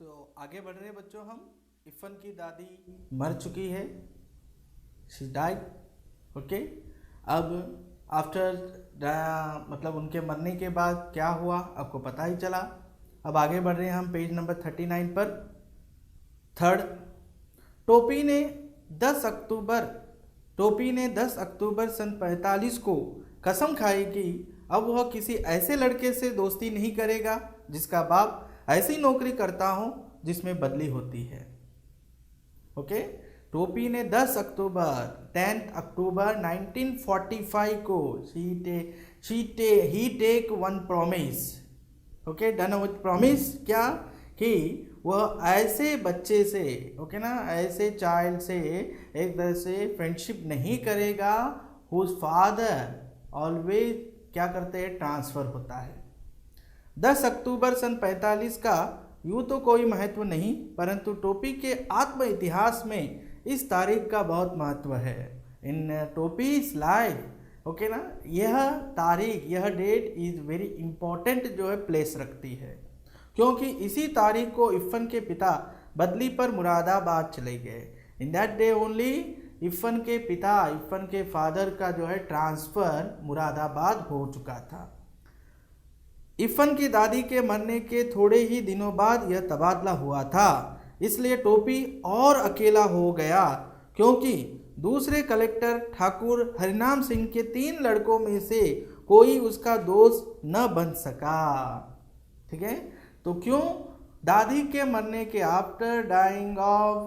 तो आगे बढ़ रहे बच्चों, हम इफ़न की दादी मर चुकी है, शी डाइड। ओके, अब आफ्टर मतलब उनके मरने के बाद क्या हुआ आपको पता ही चला। अब आगे बढ़ रहे हैं हम पेज नंबर 39 पर। थर्ड, टोपी ने 10 अक्टूबर टोपी ने 10 अक्टूबर सन 45 को कसम खाई कि अब वह किसी ऐसे लड़के से दोस्ती नहीं करेगा जिसका बाप ऐसी नौकरी करता हो जिसमें बदली होती है। ओके, टोपी ने 10 अक्टूबर 10 अक्टूबर 1945 को ही take one promise. Okay, done with promise क्या कि वह ऐसे बच्चे से, ओके ना, ऐसे चाइल्ड से एक तरह से फ्रेंडशिप नहीं करेगा हुज फादर ऑलवेज क्या करते हैं, ट्रांसफ़र होता है। 10 अक्टूबर सन 45 का यूँ तो कोई महत्व नहीं, परंतु टोपी के आत्म इतिहास में इस तारीख का बहुत महत्व है। इन टोपीज लाइफ, ओके ना, यह तारीख, यह डेट इज़ वेरी इम्पोर्टेंट जो है प्लेस रखती है, क्योंकि इसी तारीख को इफ़न के पिता बदली पर मुरादाबाद चले गए। इन दैट डे ओनली इफ़न के पिता, इफ़न के फादर का जो है ट्रांसफ़र मुरादाबाद हो चुका था। इफ़न की दादी के मरने के थोड़े ही दिनों बाद यह तबादला हुआ था, इसलिए टोपी और अकेला हो गया, क्योंकि दूसरे कलेक्टर ठाकुर हरिनाम सिंह के 3 लड़कों में से कोई उसका दोस्त न बन सका। ठीक है, तो क्यों? दादी के मरने के आफ्टर डाइंग ऑफ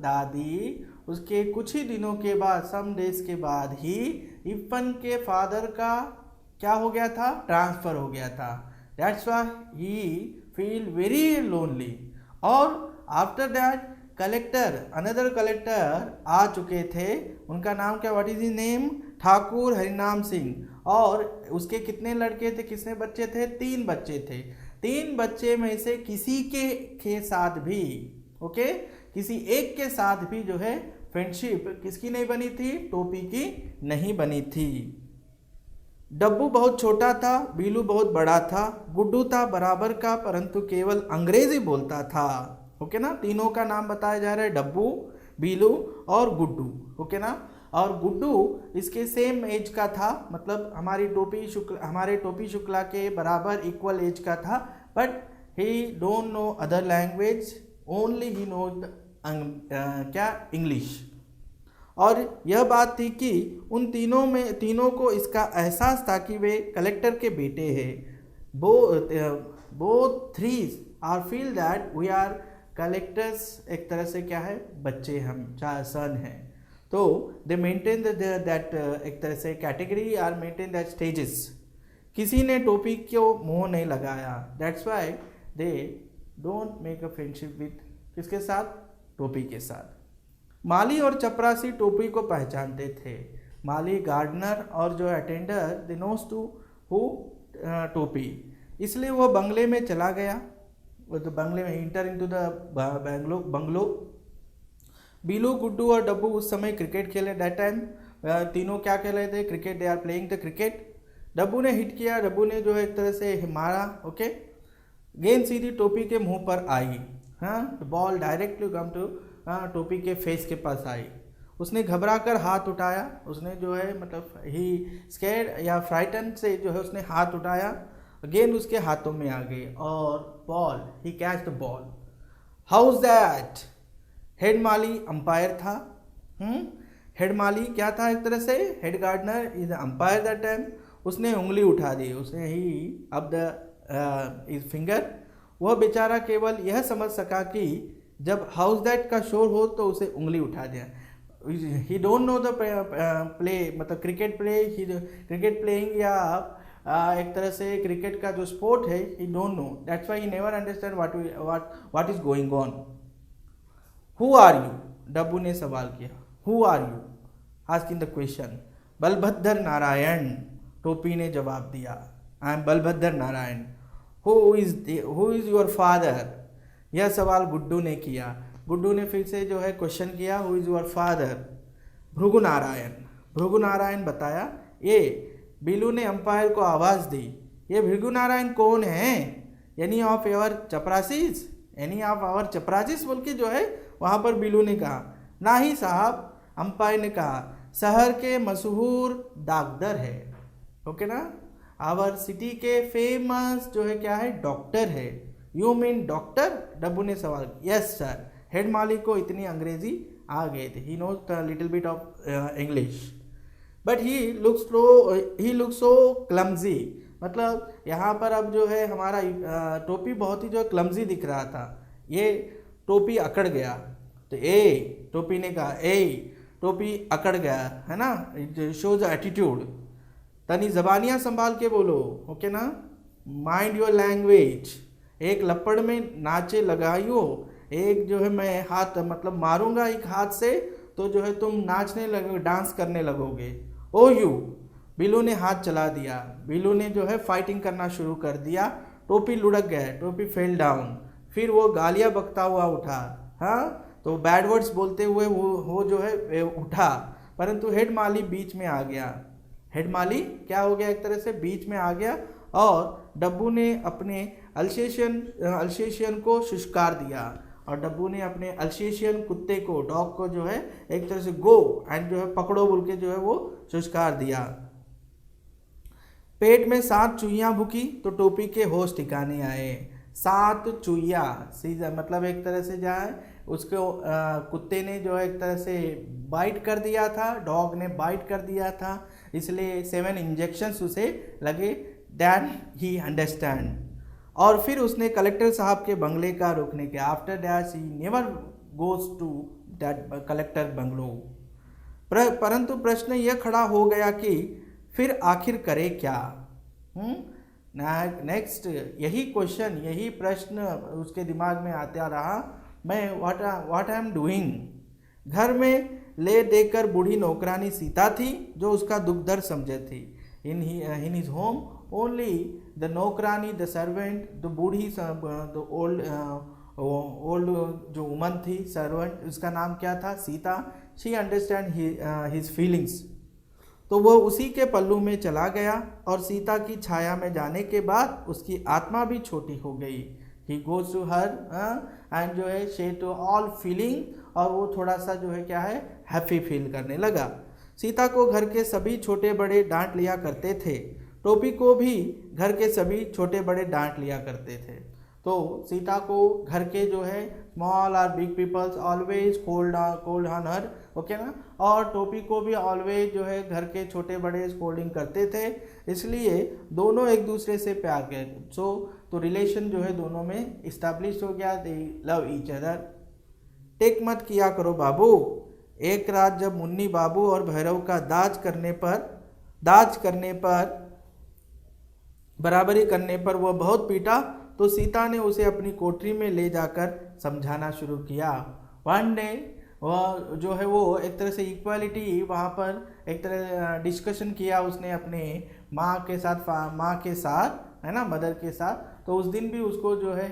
दादी, उसके कुछ ही दिनों के बाद, सम डेज के बाद ही इफ़न के फादर का क्या हो गया था, ट्रांसफ़र हो गया था। That's why he feel very lonely. और after that collector, another collector आ चुके थे, उनका नाम क्या, what is his name, Thakur Harinam Singh. और उसके कितने लड़के थे, कितने बच्चे थे, 3 बच्चे थे। 3 बच्चे में से किसी के साथ भी, ओके, किसी एक के साथ भी जो है फ्रेंडशिप किसकी नहीं बनी थी, टोपी की नहीं बनी थी। डब्बू बहुत छोटा था, बीलू बहुत बड़ा था, गुड्डू था बराबर का परंतु केवल अंग्रेजी बोलता था। ओके ना, तीनों का नाम बताया जा रहा है, डब्बू, बीलू और गुड्डू। ओके ना, और गुड्डू इसके सेम एज का था, मतलब हमारे टोपी शुक्ला के बराबर इक्वल एज का था, but he don't know other language, only he know क्या, इंग्लिश। और यह बात थी कि उन तीनों को इसका एहसास था कि वे कलेक्टर के बेटे हैं। Both three are feel that we are collectors, एक तरह से क्या है, बच्चे हम, चाहे सन हैं। तो दे मेंटेन दैट एक तरह से category are maintain that stages. किसी ने टोपी को मुंह नहीं लगाया, that's why they don't make a friendship with किसके साथ, टोपी के साथ। माली और चपरासी टोपी को पहचानते थे। माली गार्डनर और जो attender they knows to who टोपी, इसलिए वह बंगले में चला गया। वो तो बंगले में enter into the bungalow. Bilu, Guddu और डब्बू उस समय क्रिकेट खेले। दैट टाइम तीनों क्या खेल रहे थे, cricket, they are playing the cricket. Dabbu ने हिट किया, डब्बू ने जो है एक तरह से मारा। ओके, गेंद सीधी टोपी के मुंह पर आई। हाँ, बॉल डायरेक्टली कम टू टोपी के फेस के पास आई। उसने घबरा कर हाथ उठाया, उसने जो है मतलब ही स्कैर्ड या फ्राइटन से जो है उसने हाथ उठाया, गेंद उसके हाथों में आ गई और ball, he catch the ball. How is that? Head माली अंपायर था। हेड माली क्या था, एक तरह से head gardener is umpire that time. उसने उंगली उठा दी, उसने ही अब द इज फिंगर। वह बेचारा केवल यह समझ सका कि जब हाउस दैट का शोर हो तो उसे उंगली उठा दिया। He don't know the play, मतलब क्रिकेट प्ले, क्रिकेट प्लेइंग या एक तरह से क्रिकेट का जो स्पोर्ट है, he don't know, that's why he never understand what is going on. Who are you? Dabbu ने सवाल किया। Who are you asking the question. Balbhadra Narayan, Topi ने जवाब दिया, I am Balbhadra Narayan. Who is your father? यह सवाल गुड्डू ने किया। गुड्डू ने फिर से जो है क्वेश्चन किया, who is your father? Bhrigu Narayan. Bhrigu Narayan बताया। ये बीलू ने अंपायर को आवाज़ दी, ये भृगु नारायण कौन है? यानी of your chaprasis, any of our chaprasis बोल के जो है वहाँ पर बिलू ने कहा। ना ही साहब, अंपायर ने कहा, शहर के मशहूर डाकदर है। ओके ना, आवर सिटी के फेमस जो है क्या है, डॉक्टर है। यू मीन डॉक्टर, डब्बू ने सवाल। यस सर, हेड माली को इतनी अंग्रेजी आ गए थे, he knows little bit of English, but he look so clumsy. मतलब यहाँ पर अब जो है हमारा टोपी बहुत ही जो क्लमजी दिख रहा था, ये टोपी अकड़ गया। तो टोपी ने कहा, टोपी अकड़ गया है ना, इट शोज एटीट्यूड। तनी जबानियाँ संभाल के बोलो, ओके ना, माइंड योर लैंग्वेज। एक लपड़ में नाचे लगाइयो, एक जो है मैं हाथ मतलब मारूंगा एक हाथ से तो जो है तुम नाचने लगोगे, डांस करने लगोगे। ओ यू, बिल्लू ने हाथ चला दिया। बिल्लू ने जो है फाइटिंग करना शुरू कर दिया। टोपी लुढ़क गया, टोपी फेल डाउन। फिर वो गालियाँ बकता हुआ उठा, हाँ, तो बैड वर्ड्स बोलते हुए वो जो है उठा, परंतु हेड माली बीच में आ गया। हेड माली क्या हो गया, एक तरह से बीच में आ गया और डब्बू ने अपने अल्सेशियन को शुष्कार दिया। और डब्बू ने अपने अल्सेशियन कुत्ते को, डॉग को जो है एक तरह से गो एंड जो है पकड़ो बोल के जो है वो शुष्कार दिया। पेट में 7 चुईयाँ भूकी तो टोपी के होश ठिकाने आए। 7 चुईया सीधा मतलब एक तरह से जाए उसको कुत्ते ने जो है एक तरह से बाइट कर दिया था, डॉग ने बाइट कर दिया था, इसलिए 7 इंजेक्शंस उसे लगे। That he understand. और फिर उसने कलेक्टर साहब के बंगले का रुकने के, after that he never goes to that collector bungalow. परंतु प्रश्न यह खड़ा हो गया कि फिर आखिर करे क्या। नेक्स्ट यही क्वेश्चन, यही प्रश्न उसके दिमाग में आता रहा, मैं व्हाट आई एम डूइंग। घर में ले देकर बूढ़ी नौकरानी सीता थी जो उसका दुख दर्द समझे थी। इन हिज होम ओनली द नौकरानी, the servant, the Burhi, the old जो वुमन थी सर्वेंट, उसका नाम क्या था, Sita. She understand his feelings. तो वह उसी के पल्लू में चला गया और सीता की छाया में जाने के बाद उसकी आत्मा भी छोटी हो गई। He goes to her and जो है शे टू ऑल फीलिंग, और वो थोड़ा सा जो है क्या है हैप्पी फील करने लगा। सीता को घर के सभी छोटे बड़े डांट लिया करते थे, टोपी को भी घर के सभी छोटे बड़े डांट लिया करते थे। तो सीता को घर के जो है स्मॉल और big peoples always cold on her, okay ना, और टोपी को भी ऑलवेज जो है घर के छोटे बड़े स्कोल्डिंग करते थे, इसलिए दोनों एक दूसरे से प्यार करते। तो रिलेशन जो है दोनों में इस्टेब्लिश हो गया, they love each other. Take मत किया करो बाबू। एक रात जब मुन्नी बाबू और भैरव का दाज करने पर बराबरी करने पर वह बहुत पीटा तो सीता ने उसे अपनी कोठरी में ले जाकर समझाना शुरू किया। वन डे वह जो है वो एक तरह से इक्वालिटी वहाँ पर एक तरह डिस्कशन किया उसने अपने माँ के साथ है ना, मदर के साथ। तो उस दिन भी उसको जो है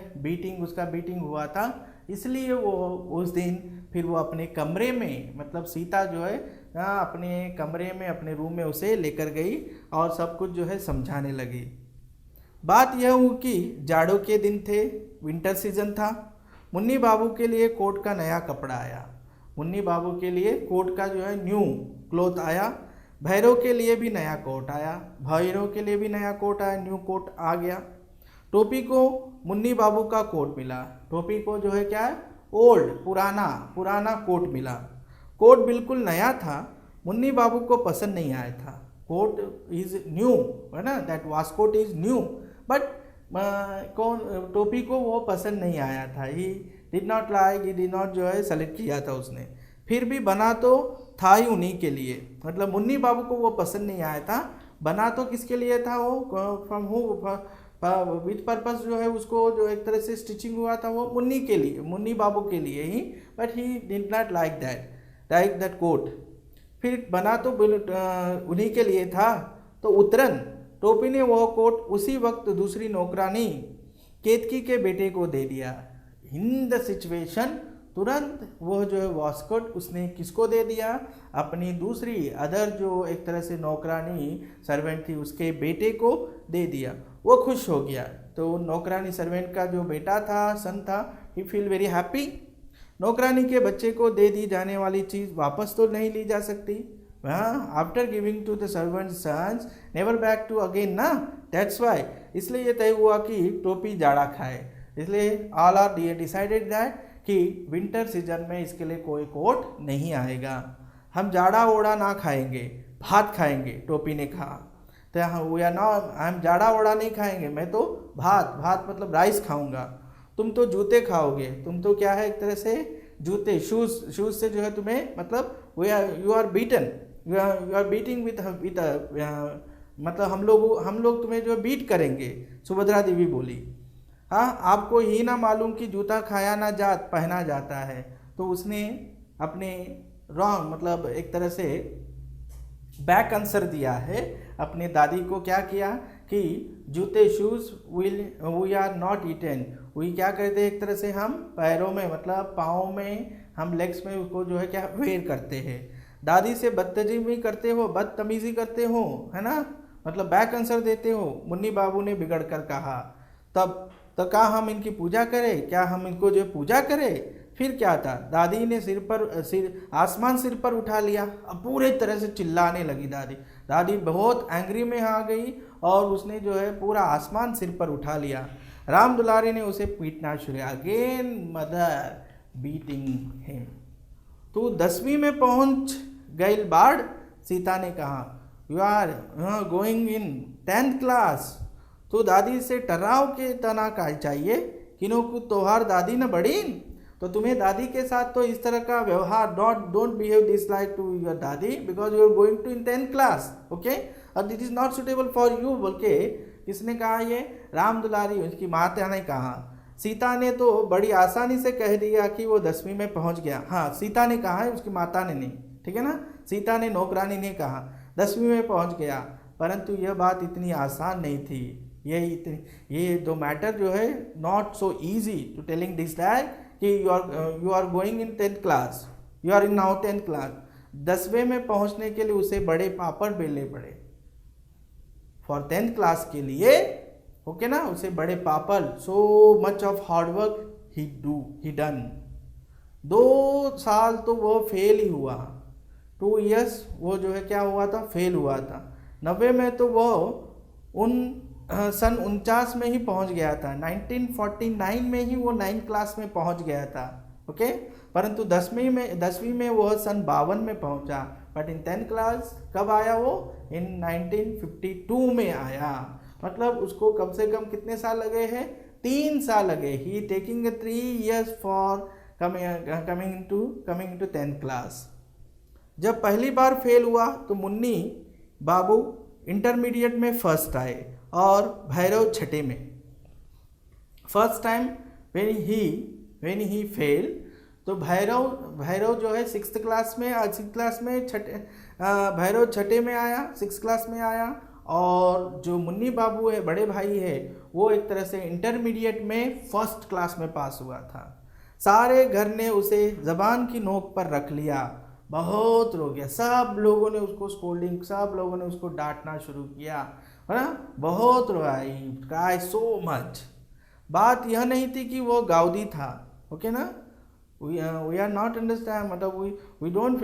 उसका बीटिंग हुआ था, इसलिए वो उस दिन फिर वो अपने कमरे में, मतलब सीता जो है अपने कमरे में अपने रूम में उसे लेकर गई और सब कुछ जो है समझाने लगी। बात यह हुई कि जाड़ों के दिन थे, विंटर सीजन था। मुन्नी बाबू के लिए कोट का नया कपड़ा आया। मुन्नी बाबू के लिए कोट का जो है न्यू क्लोथ आया। भैरव के लिए भी नया कोट आया, न्यू कोट आ गया। टोपी को मुन्नी बाबू का कोट मिला। टोपी को जो है क्या है, ओल्ड पुराना कोट मिला। कोट बिल्कुल नया था, मुन्नी बाबू को पसंद नहीं आया था। कोट इज न्यू, है ना, that waistcoat is new, but टोपी को वो पसंद नहीं आया था। ही डिड नॉट जो है सेलेक्ट किया था उसने। फिर भी बना तो था ही उन्हीं के लिए, मतलब मुन्नी बाबू को वो पसंद नहीं आया था। बना तो किसके लिए था वो, फ्रॉम हु विथ पर्पस जो है उसको जो एक तरह से स्टिचिंग हुआ था वो मुन्नी बाबू के लिए ही, but he did not like that coat. फिर बना तो उन्हीं के लिए था। तो उतरन टोपी ने वह कोट उसी वक्त दूसरी नौकरानी केतकी के बेटे को दे दिया। इन द सिचुएशन तुरंत वह जो है वास्कोट उसने किसको दे दिया, अपनी दूसरी अदर जो एक तरह से नौकरानी सर्वेंट थी उसके बेटे को दे दिया। वो खुश हो गया। तो नौकरानी सर्वेंट का जो बेटा था, सन था, ही फील वेरी हैप्पी। नौकरानी के बच्चे को दे दी जाने वाली चीज़ वापस तो नहीं ली जा सकती। After giving to the servant sons never back to again ना, दैट्स वाई, इसलिए ये तय हुआ कि टोपी जाड़ा खाए। इसलिए ऑल आर डिसाइडेड दैट कि विंटर सीजन में इसके लिए कोई कोट नहीं आएगा, हम जाड़ा ओड़ा ना खाएंगे, भात खाएंगे, टोपी ने कहा। तो वी आर नॉट, हम जाड़ा ओड़ा नहीं खाएंगे, मैं तो भात मतलब राइस खाऊंगा, तुम तो जूते खाओगे, तुम तो क्या है एक तरह से जूते, शूज से जो है तुम्हें मतलब you are beaten, you are beating with मतलब हम लोग तुम्हें जो बीट करेंगे, सुभद्रा देवी बोली। हाँ, आपको ही ना मालूम कि जूता खाया ना जात पहना जाता है। तो उसने अपने रॉन्ग मतलब एक तरह से बैक आंसर दिया है अपने दादी को। क्या किया कि जूते shoes we are not eaten, we क्या करते हैं एक तरह से हम पैरों में मतलब पाँव में हम लेग्स में उसको जो है क्या वेयर करते हैं। दादी से बदतमीजी करते हो, बदतमीजी करते हो, है ना, मतलब बैक आंसर देते हो, मुन्नी बाबू ने बिगड़ कर कहा। तब तो कहा हम इनकी पूजा करें, क्या हम इनको जो पूजा करें? फिर क्या था, दादी ने आसमान सिर पर उठा लिया। अब पूरे तरह से चिल्लाने लगी दादी बहुत एंग्री में आ गई और उसने जो है पूरा आसमान सिर पर उठा लिया। राम दुलारी ने उसे पीटना शुरू किया। Again mother beating him. तो 10वीं में पहुंच गई बाढ़, सीता ने कहा you are going in 10th class. तो दादी से टर्राव के तना का चाहिए, किनो को तोहार दादी न बड़ी, तो तुम्हें दादी के साथ तो इस तरह का व्यवहार, don't behave this like to your dadi because you are going to in 10th class, okay, और that is not suitable for you. बोल के किसने कहा? ये राम दुलारी, उसकी माता ने कहा। सीता ने तो बड़ी आसानी से कह दिया कि वो 10वीं में पहुंच गया। हाँ, सीता ने कहा है, उसकी माता ने नहीं, ठीक है ना, सीता ने, नौकरानी ने कहा 10वीं में पहुंच गया। परंतु यह बात इतनी आसान नहीं थी। ये दो मैटर जो है not so easy to telling this that कि you are going in 10th class, you are in now 10th class. 10वें में पहुंचने के लिए उसे बड़े पापड़ बेलने पड़े फॉर 10th क्लास के लिए, ओके ना, उसे बड़े पापड़, so much of hard work he done. 2 साल तो वो फेल ही हुआ, 2 years वो जो है क्या हुआ था, फेल हुआ था। 90 में तो वो सन 49 में ही पहुंच गया था, 1949 में ही वो 9th क्लास में पहुंच गया था, ओके। परंतु 10वीं में वो सन 52 में पहुंचा। बट इन 10th क्लास कब आया वो? इन 1952 में आया। मतलब उसको कम से कम कितने साल लगे हैं? 3 साल लगे। He taking 3 years for coming into 10th class. जब पहली बार फेल हुआ तो मुन्नी बाबू इंटरमीडिएट में फर्स्ट आए और भैरव छठे में। First time when he fail, तो भैरव जो है 6th क्लास में भैरव छठे में आया, 6th क्लास में आया। और जो मुन्नी बाबू है, बड़े भाई है, वो एक तरह से इंटरमीडिएट में फर्स्ट क्लास में पास हुआ था। सारे घर ने उसे जबान की नोक पर रख लिया, बहुत रो गया। सब लोगों ने उसको स्कोल्डिंग, सब लोगों ने उसको डांटना शुरू किया, है ना, बहुत रोई, क्राई सो मच। बात यह नहीं थी कि वो गाउदी था, ओके ना, वी आर नॉट अंडरस्टैंड, मतलब वी डोंट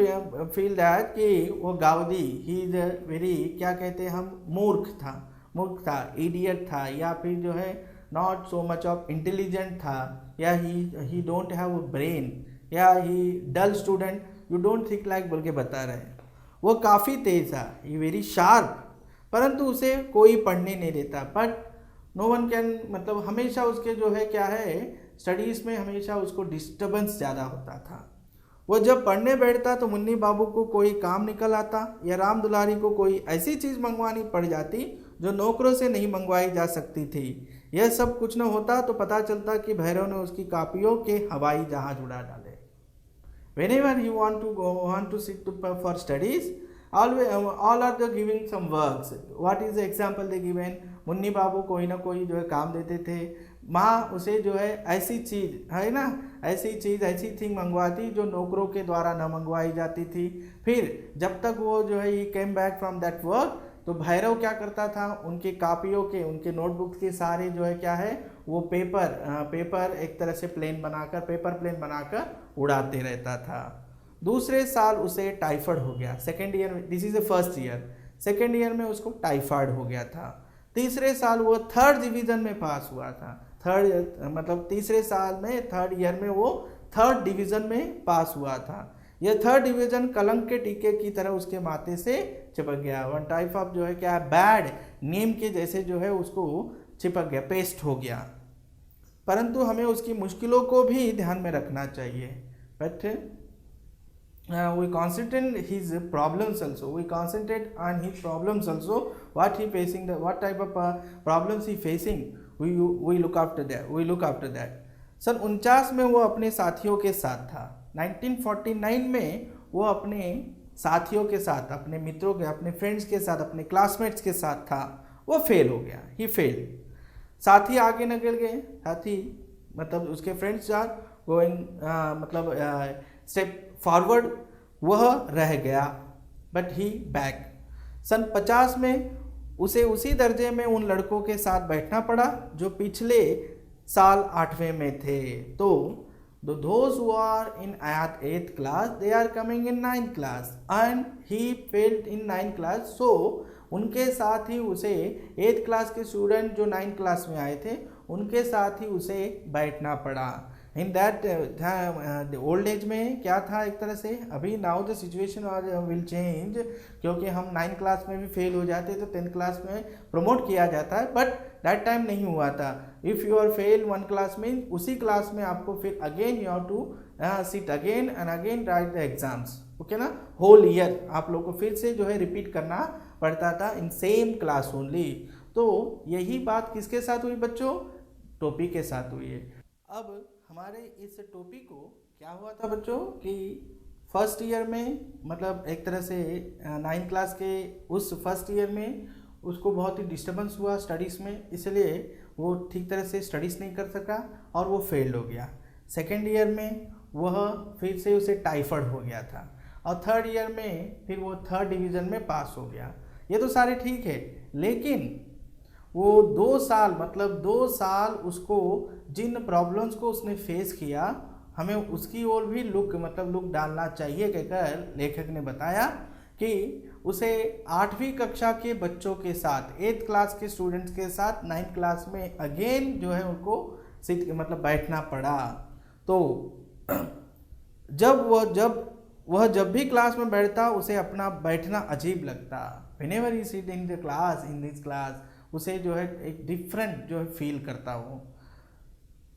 फील दैट कि वो गाउदी, ही इज वेरी, क्या कहते हैं हम, मूर्ख था, इडियट था, या फिर जो है not so much of intelligent था, या ही डोंट हैव ब्रेन, या he dull student, you don't think like बोल के बता रहे हैं। वो काफ़ी तेज था, ही वेरी शार्प, परंतु उसे कोई पढ़ने नहीं देता। बट नो वन कैन, मतलब हमेशा उसके जो है क्या है, स्टडीज़ में हमेशा उसको डिस्टर्बेंस ज़्यादा होता था। वो जब पढ़ने बैठता तो मुन्नी बाबू को कोई काम निकल आता, या राम दुलारी को कोई ऐसी चीज़ मंगवानी पड़ जाती जो नौकरों से नहीं मंगवाई जा सकती थी। यह सब कुछ न होता तो पता चलता कि भैरव ने उसकी कापियों के हवाई जहाज उड़ा डाले। Whenever you want to sit for studies, all are giving some works. What is the example they given? Munni बाबू कोई ना कोई जो है काम देते थे, माँ उसे जो है ऐसी चीज़ है ना, ऐसी थिंग मंगवाती जो नौकरों के द्वारा न मंगवाई जाती थी। फिर जब तक वो जो है he came back from that work, तो भैरव क्या करता था, उनके कापियों के, उनके नोटबुक के सारे जो है क्या है वो पेपर एक तरह से पेपर प्लेन बनाकर उड़ाते रहता था। दूसरे साल उसे टाइफाइड हो गया, सेकेंड ईयर में, this is the first year, second year में उसको टाइफाइड हो गया था। तीसरे साल वो थर्ड डिवीजन में पास हुआ था, तीसरे साल में थर्ड ईयर में वो थर्ड डिवीजन में पास हुआ था। यह थर्ड डिवीजन कलंक के टीके की तरह उसके माथे से चिपक गया, वन टाइप ऑफ जो है क्या बैड नेम के जैसे जो है उसको चिपक गया, पेस्ट हो गया। परंतु हमें उसकी मुश्किलों को भी ध्यान में रखना चाहिए। But we concentrate his problems also, we concentrate on his problems also, what he facing, what type of problems he facing, we look after that. सन 49 में वो अपने साथियों के साथ था, 1949 में वो अपने साथियों के साथ, अपने मित्रों के, अपने फ्रेंड्स के साथ, अपने क्लासमेट्स के साथ था, वो फेल हो गया, ही फेल। साथी आगे निकल गए, साथी मतलब उसके friends are going step forward, वह रह गया, बट ही बैक। सन 50 में उसे उसी दर्जे में उन लड़कों के साथ बैठना पड़ा जो पिछले साल 8वें में थे। तो those who are in 8th class, they are coming in 9th class and he failed in 9th class, so उनके साथ ही उसे 8th क्लास के स्टूडेंट जो 9th क्लास में आए थे उनके साथ ही उसे बैठना पड़ा। इन दैट ओल्ड एज में क्या था, एक तरह से अभी now the situation will change, क्योंकि हम 9th क्लास में भी फेल हो जाते तो 10th क्लास में प्रमोट किया जाता है, बट दैट टाइम नहीं हुआ था। If you are fail 1 class में, उसी क्लास में आपको फिर again you have to sit again and again write the exams, okay ना, होल ईयर आप लोग को फिर से जो है रिपीट करना पड़ता था इन सेम क्लास ओनली। तो यही बात किसके साथ हुई बच्चों, टोपी के साथ हुई है। अब हमारे इस टोपी को क्या हुआ था बच्चों कि फर्स्ट ईयर में, मतलब एक तरह से 9th क्लास के उस फर्स्ट ईयर में उसको बहुत ही डिस्टर्बेंस हुआ स्टडीज़ में, इसलिए वो ठीक तरह से स्टडीज़ नहीं कर सका और वो फेल्ड हो गया। सेकेंड ईयर में वह फिर से उसे टाइफाइड हो गया था और थर्ड ईयर में फिर वो थर्ड डिवीज़न में पास हो गया। ये तो सारे ठीक है, लेकिन वो 2 साल, मतलब 2 साल उसको जिन प्रॉब्लम्स को उसने फेस किया, हमें उसकी ओर भी लुक डालना चाहिए कहकर लेखक ने बताया कि उसे 8वीं कक्षा के बच्चों के साथ, 8th क्लास के स्टूडेंट्स के साथ 9th क्लास में अगेन जो है उनको बैठना पड़ा। तो जब भी क्लास में बैठता उसे अपना बैठना अजीब लगता। Whenever he sit in this class उसे जो है एक डिफरेंट जो है फील करता हो।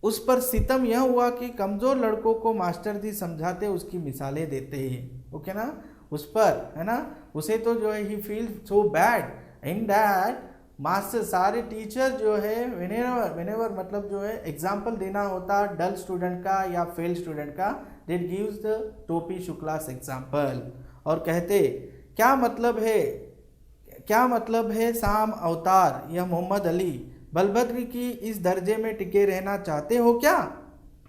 उस पर सितम यह हुआ कि कमज़ोर लड़कों को मास्टर जी समझाते, उसकी मिसालें देते हैं, ओके ना, उस पर है ना, उसे तो जो है he feel so bad in that master, सारे टीचर जो है व्हेनेवर मतलब जो है एग्जाम्पल देना होता डल स्टूडेंट का या फेल स्टूडेंट का, दैट गिव्स द टोपी शुक्लास एग्जाम्पल, और कहते क्या मतलब है शाम अवतार या मोहम्मद अली बलभद्र की इस दर्जे में टिके रहना चाहते हो क्या।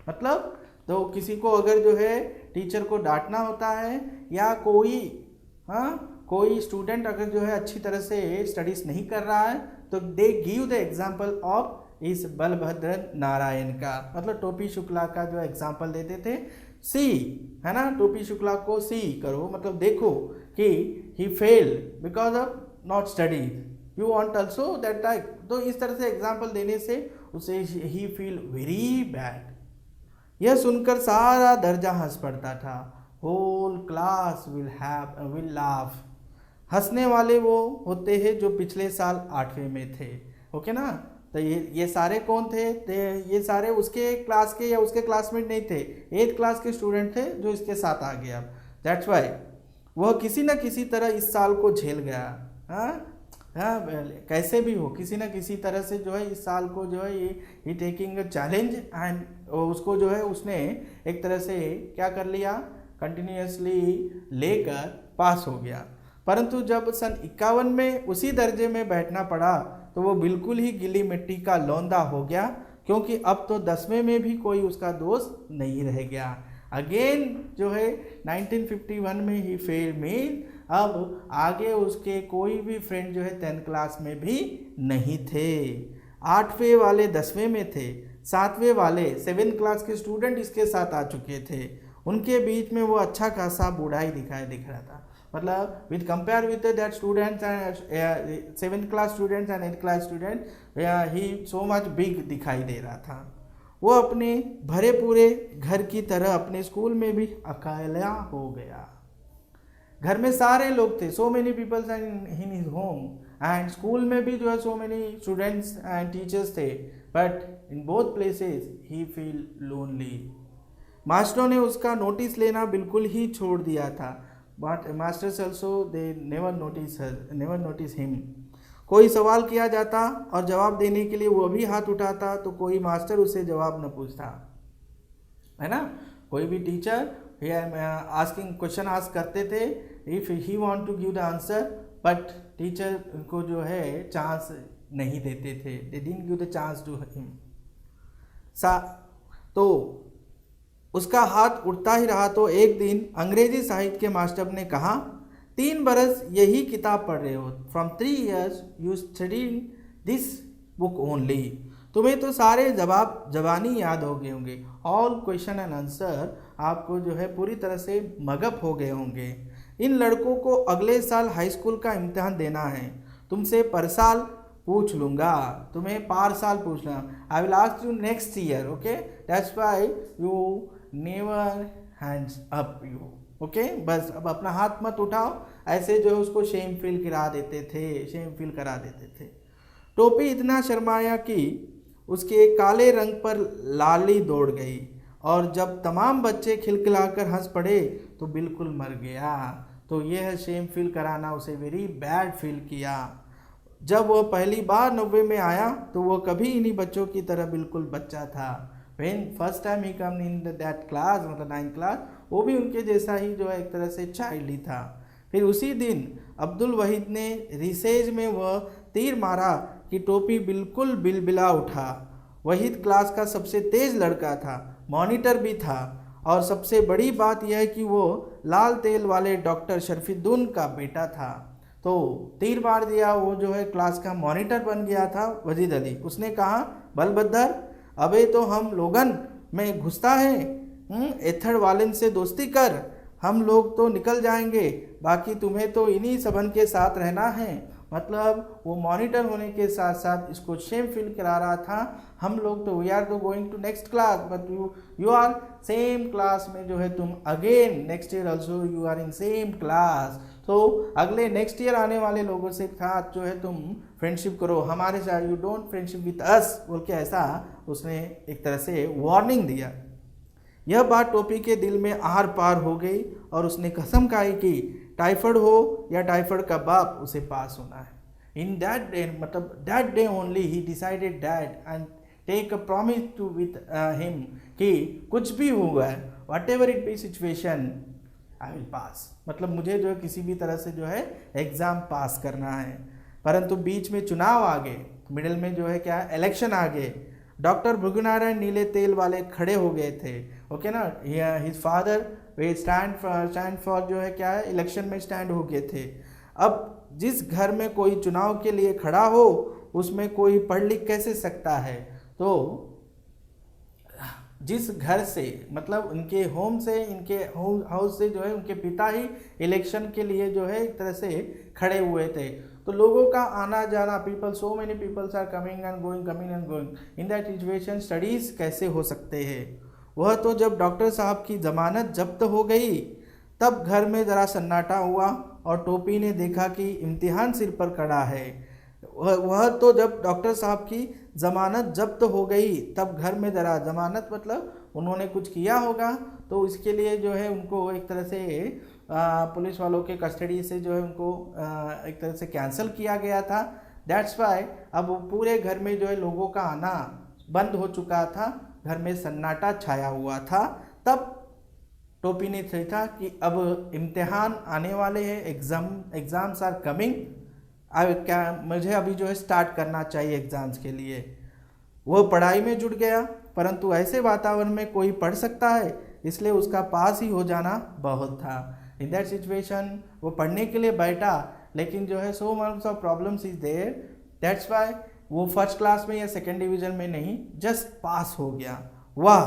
मतलब तो किसी को अगर जो है टीचर को डांटना होता है या कोई स्टूडेंट अगर जो है अच्छी तरह से स्टडीज नहीं कर रहा है, तो they give the example of इस बलभद्र नारायण का, मतलब टोपी शुक्ला का जो एग्जाम्पल देते थे। सी है ना, टोपी शुक्ला को सी करो, मतलब देखो कि he fail because of not study, you want also that type. तो इस तरह से एग्जाम्पल देने से उसे ही फील वेरी बैड। यह सुनकर सारा दर्जा हंस पड़ता था। Whole class will laugh. हंसने वाले वो होते हैं जो पिछले साल 8वें में थे, ओके ना। तो ये सारे कौन थे, ये सारे उसके क्लास के या उसके क्लासमेट नहीं थे, 8th क्लास के स्टूडेंट थे जो इसके साथ आ गया। दैट्स वाई वह किसी न किसी तरह इस साल को झेल गया। हाँ, कैसे भी हो, किसी न किसी तरह से जो है इस साल को जो है ये टेकिंग चैलेंज एंड उसको जो है उसने एक तरह से क्या कर लिया, कंटिन्यूसली लेकर पास हो गया। परंतु जब सन 51 में उसी दर्जे में बैठना पड़ा तो वो बिल्कुल ही गिली मिट्टी का लौंदा हो गया, क्योंकि अब तो 10वें में भी कोई उसका दोस्त नहीं रह गया। अगेन जो है 1951 में ही फेल मीन अब आगे उसके कोई भी फ्रेंड जो है 10th क्लास में भी नहीं थे। 8वें वाले 10वें में थे, 7वें वाले 7th क्लास के स्टूडेंट इसके साथ आ चुके थे। उनके बीच में वो अच्छा खासा बूढ़ा ही दिख रहा था। मतलब with compare with that students and 7th class students and 8th class student, he so much big दिखाई दे रहा था। वो अपने भरे पूरे घर की तरह अपने स्कूल में भी अकेला हो गया। घर में सारे लोग थे, so many peoples in his home, and school में भी जो है so many students and teachers थे, but in both places he feel lonely. मास्टरों ने उसका नोटिस लेना बिल्कुल ही छोड़ दिया था, but masters also they never notice him. कोई सवाल किया जाता और जवाब देने के लिए वो भी हाथ उठाता तो कोई मास्टर उसे जवाब न पूछता, है ना। कोई भी टीचर आस्किंग क्वेश्चन आस्क करते थे, if he want to give the answer, but teacher को जो है चांस नहीं देते थे, they didn't give the chance to him. तो उसका हाथ उठता ही रहा। तो एक दिन अंग्रेजी साहित्य के मास्टर ने कहा, 3 बरस यही किताब पढ़ रहे हो, from 3 years you studying this book only. तुम्हें तो सारे जबानी याद हो गए होंगे, ऑल क्वेश्चन एंड आंसर आपको जो है पूरी तरह से मगअप हो गए होंगे। इन लड़कों को अगले साल हाई स्कूल का इम्तिहान देना है, तुमसे पर साल पूछ लूँगा, तुम्हें पार साल पूछना, I will ask you next year, okay, that's why you never hands up you, okay. बस अब अपना हाथ मत उठाओ, ऐसे जो है उसको शेम फील करा देते थे। टोपी इतना शर्माया कि उसके काले रंग पर लाली दौड़ गई, और जब तमाम बच्चे खिलखिलाकर हंस पड़े तो बिल्कुल मर गया। तो यह है शेम फील कराना, उसे वेरी बैड फील किया। जब वह पहली बार 90 में आया तो वह कभी इन्हीं बच्चों की तरह बिल्कुल बच्चा था। When first time he come in that class, मतलब 9th क्लास, वो भी उनके जैसा ही जो है एक तरह से चाइल्ड ही था। फिर उसी दिन अब्दुल वहीद ने रिसेज में वह तीर मारा कि टोपी बिल्कुल बिलबिला उठा। वहीद क्लास का सबसे तेज लड़का था, मॉनिटर भी था, और सबसे बड़ी बात यह है कि वो लाल तेल वाले डॉक्टर शरफुद्दीन का बेटा था। तो तीर मार दिया, वो जो है क्लास का मॉनिटर बन गया था वजीद अली। उसने कहा, बलभद्र, अबे तो हम लोगन में घुसता है, एथड़ वालन से दोस्ती कर, हम लोग तो निकल जाएंगे, बाकी तुम्हें तो इन्हीं सबन के साथ रहना है। मतलब वो मॉनिटर होने के साथ साथ इसको शेम फील करा रहा था, हम लोग तो वी आर तो going to next class, but you are same class में जो है तुम again next year also you are in same class. तो अगले नेक्स्ट ईयर आने वाले लोगों से साथ जो है तुम फ्रेंडशिप करो, हमारे साथ you don't friendship with us, बोल के ऐसा उसने एक तरह से वार्निंग दिया। यह बात टोपी के दिल में आर पार हो गई और उसने कसम खाई कि टाइफाइड हो या टाइफाइड का बाप, उसे पास होना है। इन दैट डे, मतलब that day only he decided that and take a promise to with him कि कुछ भी हुआ है, whatever it be situation, I will pass. मतलब मुझे जो है किसी भी तरह से जो है एग्ज़ाम पास करना है। परंतु बीच में चुनाव आ गए, मिडिल में जो है क्या इलेक्शन आ गए। डॉक्टर भृगुनारायण नीले तेल वाले खड़े हो गए थे, ओके ना, his father way stand for जो है क्या है इलेक्शन में स्टैंड हो गए थे। अब जिस घर में कोई चुनाव के लिए खड़ा हो उसमें कोई पढ़ लिख कैसे सकता है। तो जिस घर से, मतलब उनके होम से, इनके होम हाउस से जो है उनके पिता ही इलेक्शन के लिए जो है एक तरह से खड़े हुए थे, तो लोगों का आना जाना, people, so many peoples are coming and going, in that situation studies कैसे हो सकते हैं। वह तो जब डॉक्टर साहब की ज़मानत जब्त हो गई तब घर में ज़रा सन्नाटा हुआ और टोपी ने देखा कि इम्तिहान सिर पर खड़ा है। वह तो जब डॉक्टर साहब की ज़मानत जब्त हो गई तब घर में ज़रा, ज़मानत मतलब उन्होंने कुछ किया होगा, तो इसके लिए जो है उनको एक तरह से पुलिस वालों के कस्टडी से जो है उनको एक तरह से कैंसिल किया गया था। दैट्स वाई अब पूरे घर में जो है लोगों का आना बंद हो चुका था, घर में सन्नाटा छाया हुआ था। तब टोपी ने सोचा कि अब इम्तिहान आने वाले हैं, एग्ज़ाम्स आर कमिंग, क्या मुझे अभी जो है स्टार्ट करना चाहिए एग्ज़ाम्स के लिए। वह पढ़ाई में जुट गया, परंतु ऐसे वातावरण में कोई पढ़ सकता है, इसलिए उसका पास ही हो जाना बहुत था। इन दैट सिचुएशन वो पढ़ने के लिए बैठा, लेकिन जो है so much of problems is there, that's why वो फर्स्ट क्लास में या सेकेंड डिवीजन में नहीं, जस्ट पास हो गया। वाह,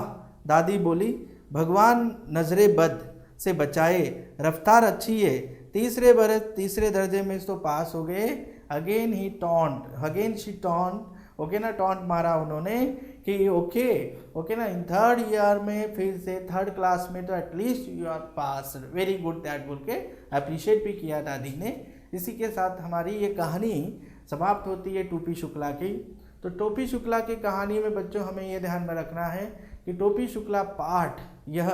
दादी बोली, भगवान नजरे बद से बचाए, रफ्तार अच्छी है, तीसरे दर्जे में तो पास हो गए। अगेन शी टॉन्ट, ओके ना, टॉन्ट मारा उन्होंने कि ओके ना, इन थर्ड ईयर में फिर से थर्ड क्लास में तो at least you are pass, very good that बोल के अप्रिशिएट भी किया दादी ने। इसी के साथ हमारी ये कहानी समाप्त होती है टोपी शुक्ला की। तो टोपी शुक्ला की कहानी में बच्चों हमें ये ध्यान में रखना है कि टोपी शुक्ला पार्ट यह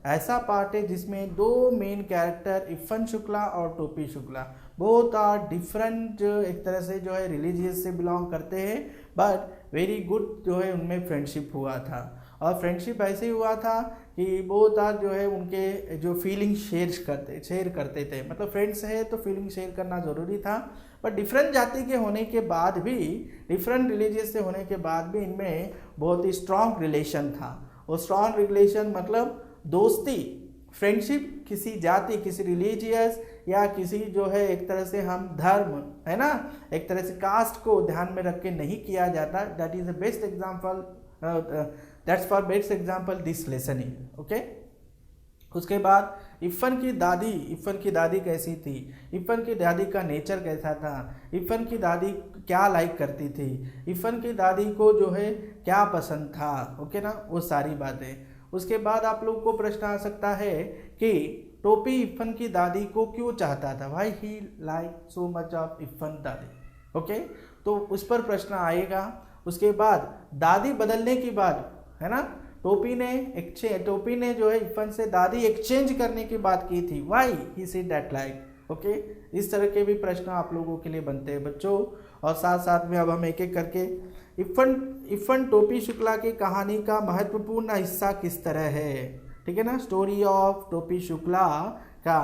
ऐसा पार्ट है जिसमें दो मेन कैरेक्टर इफ़न शुक्ला और टोपी शुक्ला बोथ आर डिफरेंट, एक तरह से जो है रिलीजियस से बिलोंग करते हैं, बट वेरी गुड जो है उनमें फ्रेंडशिप हुआ था। और फ्रेंडशिप ऐसे ही हुआ था कि बोथ आर जो है उनके जो फीलिंग शेयर करते थे, मतलब फ्रेंड्स है तो फीलिंग शेयर करना ज़रूरी था। बट डिफरेंट जाति के होने के बाद भी, डिफरेंट रिलीजियस से होने के बाद भी इनमें बहुत ही स्ट्रॉन्ग रिलेशन था। और स्ट्रॉन्ग रिलेशन मतलब दोस्ती, फ्रेंडशिप किसी जाति, किसी रिलीजियस या किसी जो है एक तरह से हम धर्म है ना, एक तरह से कास्ट को ध्यान में रख के नहीं किया जाता। That is the best example, that's for best example this lesson he, okay. उसके बाद इफ़न की दादी कैसी थी, इफ़न की दादी का नेचर कैसा था, इफ़न की दादी क्या लाइक करती थी, इफ़न की दादी को जो है क्या पसंद था, ओके ना, वो सारी बातें। उसके बाद आप लोग को प्रश्न आ सकता है कि टोपी इफ़न की दादी को क्यों चाहता था, why he like so much of Iffan dadi, okay, तो उस पर प्रश्न आएगा। उसके बाद दादी बदलने के बाद है ना, टोपी ने जो है इफ़न से दादी एक्सचेंज करने की बात की थी, why he said that like, okay. इस तरह के भी प्रश्न आप लोगों के लिए बनते हैं बच्चों। और साथ साथ में अब हम एक एक करके इफ़न टोपी शुक्ला की कहानी का महत्वपूर्ण हिस्सा किस तरह है, ठीक है ना, स्टोरी ऑफ टोपी शुक्ला का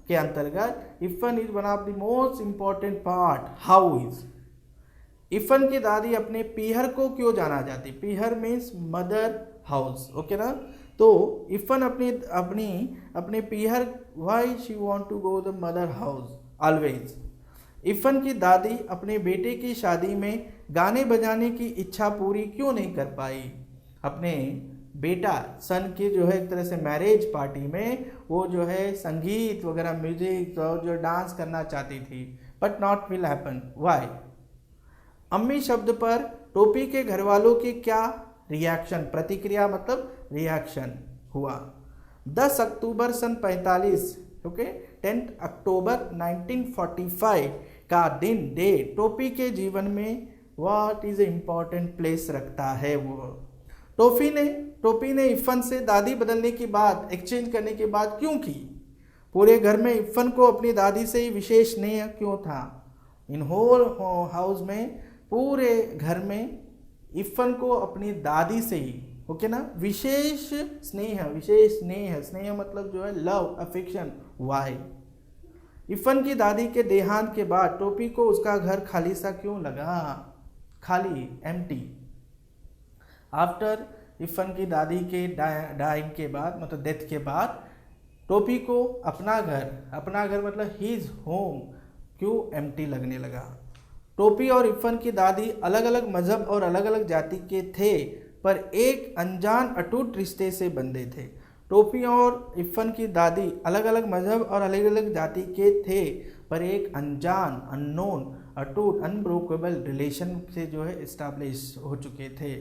के अंतर्गत Iffan is one of the most important part. How is Iffan की दादी अपने पीहर को क्यों जाना जाती, पीहर मीन्स मदर हाउस, ओके ना। तो इफ़न अपने पीहर, why she want to go the mother house always. Iffan की दादी अपने बेटे की शादी में गाने बजाने की इच्छा पूरी क्यों नहीं कर पाई, अपने बेटा सन की जो है एक तरह से मैरिज पार्टी में वो जो है संगीत वगैरह म्यूजिक और जो डांस करना चाहती थी, but not will happen, why. अम्मी शब्द पर टोपी के घर वालों की क्या रिएक्शन, प्रतिक्रिया मतलब रिएक्शन हुआ। 10 अक्टूबर सन 45, ओके, 10 अक्टूबर 1945 का डे टोपी के जीवन में व्हाट इज इम्पॉर्टेंट प्लेस रखता है। वो टोपी ने इफ़न से दादी बदलने की बात, एक्सचेंज करने की बात क्यों की, पूरे घर में इफ़न को अपनी दादी से ही विशेष स्नेह क्यों था, इन होल हाउस में पूरे घर में इफ़न को अपनी दादी से ही, ओके ना, विशेष स्नेह मतलब जो है लव, अफेक्शन, वाई। इफ़न की दादी के देहांत के बाद टोपी को उसका घर खाली सा क्यों लगा, खाली, एम्प्टी। आफ्टर इफ़न की दादी के डाइंग के बाद, मतलब डेथ के बाद, टोपी को अपना घर मतलब हीज होम क्यों एम्प्टी लगने लगा। टोपी और इफ़न की दादी अलग अलग मजहब और अलग अलग जाति के थे, पर एक अनजान अटूट रिश्ते से बंधे थे। टोपी और इफ़न की दादी अलग अलग मजहब और अलग अलग जाति के थे, पर एक अनजान, अननोन, अटूट, अनब्रोकेबल रिलेशन से जो है इस्टेब्लिश हो चुके थे।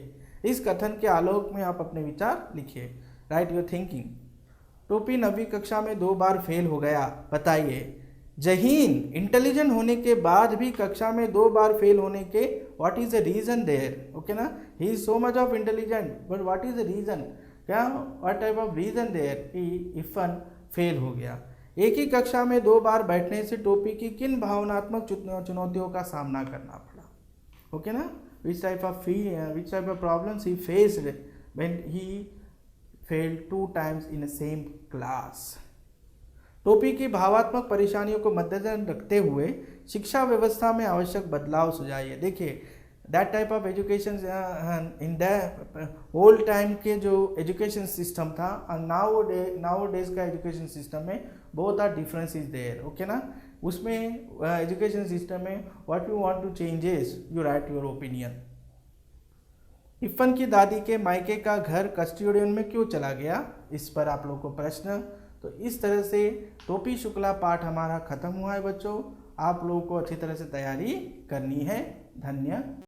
इस कथन के आलोक में आप अपने विचार लिखिए, राइट योर थिंकिंग। टोपी 9वीं कक्षा में 2 बार फेल हो गया, बताइए। जहीन इंटेलिजेंट होने के बाद भी कक्षा में 2 बार फेल होने के what is the reason there, okay ना, he is so much of intelligent but what is the reason, क्या what type of reason there कि इफ़न फेल हो गया। एक ही कक्षा में 2 बार बैठने से टोपी की किन भावनात्मक चुनौतियों का सामना करना पड़ा, ओके ना, which type of problems he faced when he failed 2 times in the same class। टोपी की भावात्मक परेशानियों को मद्देनजर रखते हुए शिक्षा व्यवस्था में आवश्यक बदलाव सुझाइए। देखिए that type of education in the old time के जो एजुकेशन सिस्टम था और नाउ डेज का एजुकेशन सिस्टम में both are difference is there, okay ना। उसमें एजुकेशन सिस्टम में what you want to changes you write your opinion. Iffan की दादी के मायके का घर कस्टोडियन में क्यों चला गया, इस पर आप लोग को प्रश्न। तो इस तरह से टोपी शुक्ला पाठ हमारा खत्म हुआ है बच्चों। आप लोगों को अच्छी तरह से तैयारी करनी है। धन्यवाद।